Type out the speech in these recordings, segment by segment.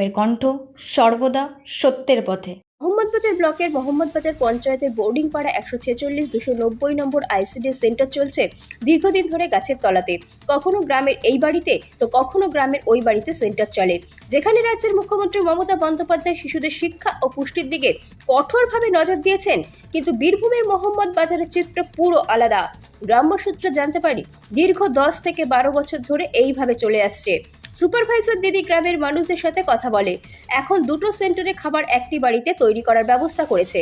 বীরভূমের কণ্ঠ, সর্বদা সত্যের পথে। মোহাম্মদবাজার ব্লকের মোহাম্মদবাজার পঞ্চায়েতের বোর্ডিং পাড়া 146-290 নম্বর আইসিডি সেন্টার চলছে দীর্ঘদিন ধরে গাছের তলাতে। কখনো গ্রামের এই বাড়িতে তো কখনো গ্রামের ওই বাড়িতে সেন্টার চলে, যেখানে রাজ্যের মুখ্যমন্ত্রী মমতা বন্দ্যোপাধ্যায় শিশুদের শিক্ষা ও পুষ্টির দিকে কঠোরভাবে নজর দিয়েছেন। কিন্তু বীরভূমের মোহাম্মদবাজারের চিত্র পুরো আলাদা। গ্রাম্য সূত্রে জানতে পারি, দীর্ঘ 10 থেকে 12 বছর ধরে এইভাবে চলে আসছে। সুপারভাইজার দিদি গ্রামের মানুষদের সাথে কথা বলে এখন দুটো সেন্টারে খাবার একটি বাড়িতে তৈরি করার ব্যবস্থা করেছে।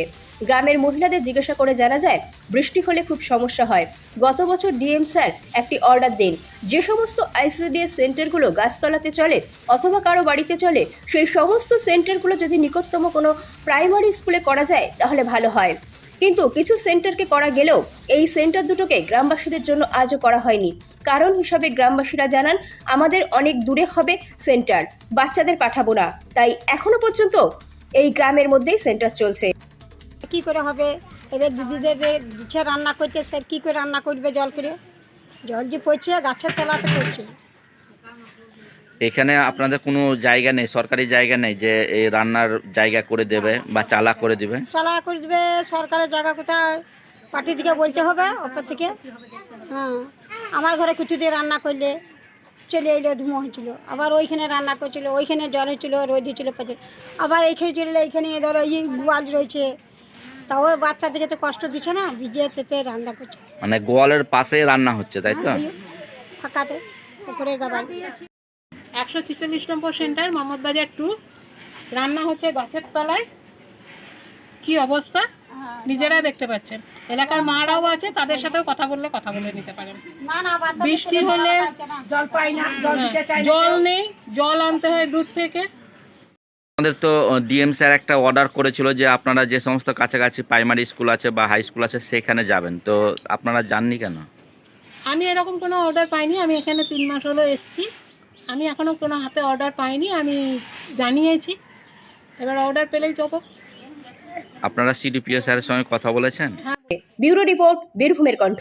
গ্রামের মহিলাদের জিজ্ঞাসা করে জানা যায়, বৃষ্টি হলে খুব সমস্যা হয়। গত বছর ডিএম স্যার একটি অর্ডার দেন, যে সমস্ত আইসিডিএস সেন্টারগুলো গাছতলাতে চলে অথবা কারো বাড়িতে চলে, সেই সমস্ত সেন্টারগুলো যদি নিকটতম কোনো প্রাইমারি স্কুলে করা যায় তাহলে ভালো হয়। কিন্তু কিছু সেন্টারকে করা গেলেও এই সেন্টার দুটোকে গ্রামবাসীদের জন্য আজও করা হয়নি। কারণ হিসাবে গ্রামবাসীরা জানান, আমাদের অনেক দূরে হবে সেন্টার, বাচ্চাদের পাঠাবো না, তাই এখনো পর্যন্ত এই গ্রামের মধ্যেই সেন্টার চলছে। কি করে হবে? এবার দিদিদের দিচ্ছে রান্না করছে, স্যার কী করে রান্না করবে? জল করে জল যে পড়ছে গাছের তলাতে পড়ছে। এখানে আপনাদের কোনো জায়গা নেই, সরকারি জায়গা নেই যে এই রান্নার জায়গা করে দেবে বা চালা করে দিবে? চালা করে দেবে সরকারের জায়গা কোথায়? পার্টি থেকে বলতে হবে ওপর থেকে। হ্যাঁ, আমার ঘরে কিছু দিয়ে রান্না করলে চলে এলো, ধুমো হয়েছিল, আবার ওইখানে রান্না করছিল, ওইখানে জল হয়েছিল, রোদ হয়েছিল, আবার এইখানে চলে এইখানে ধরো এই গোয়াল রয়েছে, তাও বাচ্চাদেরকে তো কষ্ট দিচ্ছে না, ভিজিয়ে তেতে রান্না করছে। মানে গোয়ালের পাশে রান্না হচ্ছে, তাই তো? ফাঁকাতে পুকুরের গাবায়। 146 নম্বর সেন্টার মোহাম্মদবাজার 2, রান্না হচ্ছে গাছের তলায়। কি অবস্থা নিজেরা দেখতে পাচ্ছেন। এলাকার মারাও আছে, তাদের সাথেও কথা বলে নিতে পারেন। বৃষ্টি হলে জল পাই না, জল নেই, জল আনতে হয় দূর থেকে। আমাদের তো ডিএম স্যার একটা অর্ডার করেছিল যে আপনারা যে সমস্ত কাছাকাছি প্রাইমারি স্কুল আছে বা হাই স্কুল আছে সেখানে যাবেন, তো আপনারা যাননি কেন? আমি এরকম কোনো অর্ডার পাইনি। আমি এখানে 3 মাস হলো এসেছি, আমি এখনও কোনো হাতে অর্ডার পাইনি। আমি জানিয়েছি, এবার অর্ডার পেলেই যাবো। আপনারা সিডিপিও স্যারের সঙ্গে কথা বলেছেন? ব্যুরো রিপোর্ট, বীরভূমের কণ্ঠ।